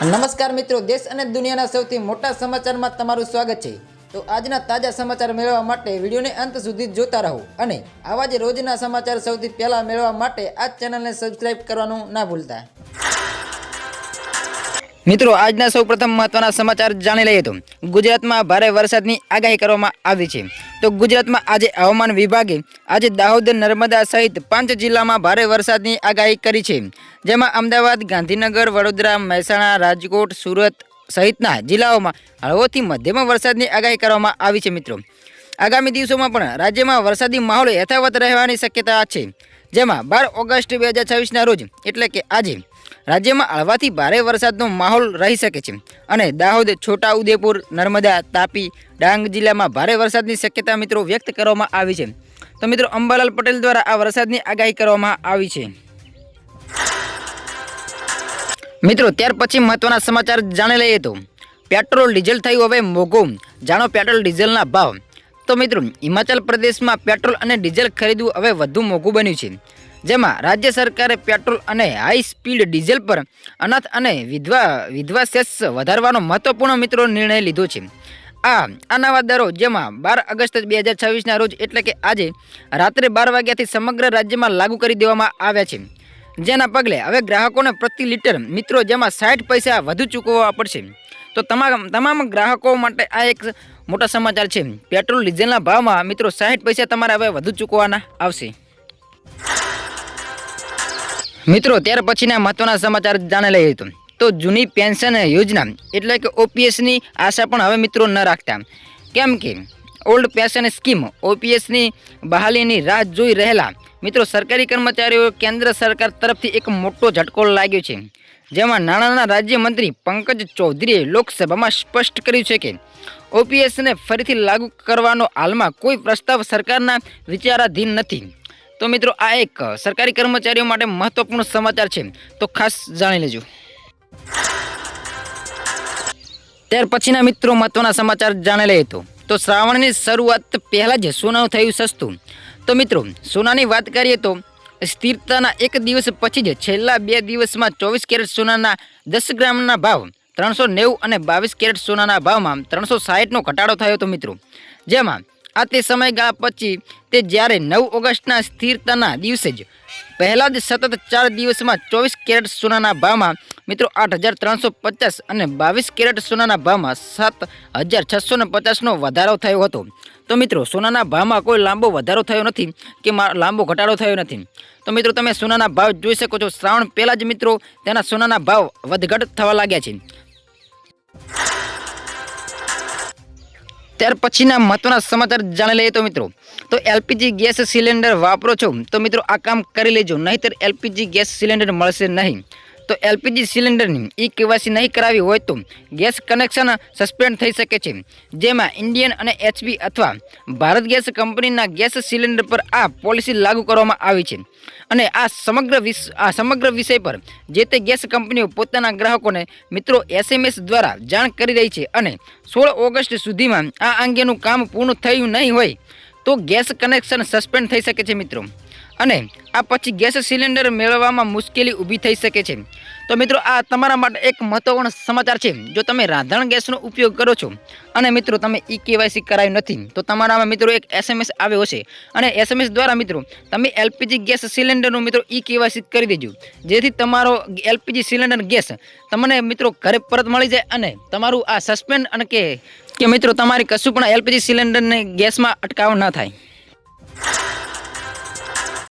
નમસ્કાર મિત્રો, દેશ અને દુનિયાના સૌથી મોટા સમાચારમાં તમારું સ્વાગત છે। તો આજના તાજા સમાચાર મેળવવા માટે વિડીયોને અંત સુધી જોતા રહો અને આવા જ રોજના સમાચાર સૌથી પહેલા મેળવવા માટે આ ચેનલને સબસ્ક્રાઇબ કરવાનું ના ભૂલતા। મિત્રો, આજના સૌપ્રથમ મહત્વના સમાચાર જાણી લઈએ તો ગુજરાતમાં ભારે વરસાદની આગાહી કરવામાં આવી છે। તો ગુજરાતમાં આજે હવામાન વિભાગે આજે દાહોદ, નર્મદા સહિત 5 જિલ્લામાં ભારે વરસાદની આગાહી કરી છે, જેમાં અમદાવાદ, ગાંધીનગર, વડોદરા, મહેસાણા, રાજકોટ, સુરત સહિતના જિલ્લાઓમાં હળવોથી મધ્યમ વરસાદની આગાહી કરવામાં આવી છે। મિત્રો, આગામી દિવસોમાં પણ રાજ્યમાં વરસાદી માહોલ યથાવત રહેવાની શક્યતા છે, જેમાં 12 ઓગસ્ટ 2026ના રોજ એટલે કે આજે રાજ્યમાં હળવાથી ભારે વરસાદનો માહોલ રહી શકે છે અને દાહોદ, છોટા ઉદેપુર, નર્મદા, તાપી, ડાંગ જિલ્લામાં ભારે વરસાદની શક્યતા મિત્રો વ્યક્ત કરવામાં આવી છે। તો મિત્રો, અંબાલાલ પટેલ દ્વારા આ વરસાદની આગાહી કરવામાં આવી છે। મિત્રો, ત્યાર પછી મહત્વના સમાચાર જાણી લઈએ તો પેટ્રોલ ડીઝલ થયું હવે મોંઘું, જાણો પેટ્રોલ ડીઝલના ભાવ। તો મિત્રો, હિમાચલ પ્રદેશમાં પેટ્રોલ અને ડીઝલ ખરીદવું હવે વધુ મોંઘું બન્યું છે, જેમાં રાજ્ય સરકારે પેટ્રોલ અને હાઈ સ્પીડ ડીઝલ પર અનાથ અને વિધવા સેસ વધારવાનો મહત્વપૂર્ણ મિત્રો નિર્ણય લીધો છે। આ નવા દરો જેમાં 12 ઓગસ્ટ 2026ના રોજ એટલે કે આજે રાત્રે 12 વાગ્યાથી સમગ્ર રાજ્યમાં લાગુ કરી દેવામાં આવ્યા છે, જેના પગલે હવે ગ્રાહકોને પ્રતિ લીટર મિત્રો જેમાં 60 પૈસા વધુ ચૂકવવા પડશે। તો તમામ ગ્રાહકો માટે આ એક મોટા સમાચાર છે। પેટ્રોલ ડીઝલના ભાવમાં મિત્રો 60 પૈસા તમારે હવે વધુ ચૂકવવાના આવશે। મિત્રો, ત્યાર પછીના મહત્વના સમાચાર જાણી લઈએ તો જૂની પેન્શન યોજના એટલે કે ઓપીએસની આશા પણ હવે મિત્રો ન રાખતા, કેમ કે ઓલ્ડ પેન્શન સ્કીમ ઓપીએસની બહાલીની રાહ જોઈ રહેલા મિત્રો સરકારી કર્મચારીઓ કેન્દ્ર સરકાર તરફથી એક મોટો ઝટકો લાગ્યો છે, જેમાં નાણાંના રાજ્યમંત્રી પંકજ ચૌધરીએ લોકસભામાં સ્પષ્ટ કર્યું છે કે ઓપીએસને ફરીથી લાગુ કરવાનો હાલમાં કોઈ પ્રસ્તાવ સરકારના વિચારાધીન નથી। તો મિત્રો, આ એક સરકારી કર્મચારીઓ માટે મહત્વપૂર્ણ સમાચાર છે, તો ખાસ જાણી લેજો। ત્યાર પછીના મિત્રો મહત્વના સમાચાર જાણી લઈએ તો શ્રાવણની શરૂઆત પહેલાં જ સોનું થયું સસ્તું। તો મિત્રો, સોનાની વાત કરીએ તો સ્થિરતાના એક દિવસ પછી જ છેલ્લા 2 દિવસમાં 24 કેરેટ સોનાના 10 ગ્રામના ભાવ 390 અને 22 કેરેટ સોનાના ભાવમાં 360નો ઘટાડો થયો હતો મિત્રો, જેમાં આ તે સમયગાળા પછી તે જ્યારે 9 ઓગસ્ટના સ્થિરતાના દિવસે જ પહેલા જ સતત 4 દિવસમાં 24 કેરેટ સોનાના ભાવમાં મિત્રો 8,350 અને 22 કેરેટ સોનાના ભાવમાં 7,650નો વધારો થયો હતો। તો મિત્રો, સોનાના ભાવમાં કોઈ લાંબો વધારો થયો નથી કે લાંબો ઘટાડો થયો નથી। તો મિત્રો, તમે સોનાના ભાવ જોઈ શકો છો, શ્રાવણ પહેલાં જ મિત્રો તેના સોનાના ભાવ વધઘટ થવા લાગ્યા છે। ત્યાર પછીના મહત્વના સમાચાર જાણી લઈએ તો મિત્રો, તો એલપીજી ગેસ સિલિન્ડર વાપરો છો તો મિત્રો આ કામ કરી લેજો, નહીંતર એલપીજી ગેસ સિલિન્ડર મળશે નહીં। તો એલપીજી સિલિન્ડરની ઈ-કેવાયસી નહીં કરાવી હોય તો ગેસ કનેક્શન સસ્પેન્ડ થઈ શકે છે, જેમાં ઇન્ડિયન અને એચપી અથવા ભારત ગેસ કંપનીના ગેસ સિલિન્ડર પર આ પોલિસી લાગુ કરવામાં આવી છે અને આ સમગ્ર વિષય પર જે તે ગેસ કંપનીઓ પોતાના ગ્રાહકોને મિત્રો SMS દ્વારા જાણ કરી રહી છે અને 16 ઓગસ્ટ સુધીમાં આ અંગેનું કામ પૂર્ણ થયું નહીં હોય તો ગેસ કનેક્શન સસ્પેન્ડ થઈ શકે છે મિત્રો, અને આ પછી ગેસ સિલિન્ડર મેળવવામાં મુશ્કેલી ઊભી થઈ શકે છે। તો મિત્રો, આ તમારા માટે એક મહત્વપૂર્ણ સમાચાર છે। જો તમે રાંધણ ગેસનો ઉપયોગ કરો છો અને મિત્રો તમે ઈ-કેવાયસી કરાયું નથી તો તમારામાં મિત્રો એક SMS આવ્યો હશે અને SMS દ્વારા મિત્રો તમે એલપીજી ગેસ સિલિન્ડરનું મિત્રો ઈ-કેવાયસી કરી દેજો, જેથી તમારો એલપીજી સિલિન્ડર ગેસ તમને મિત્રો ઘરે પરત મળી જાય અને તમારું આ સસ્પેન્ડ અને કે મિત્રો તમારી કશું પણ એલપીજી સિલિન્ડરને ગેસમાં અટકાવ ન થાય।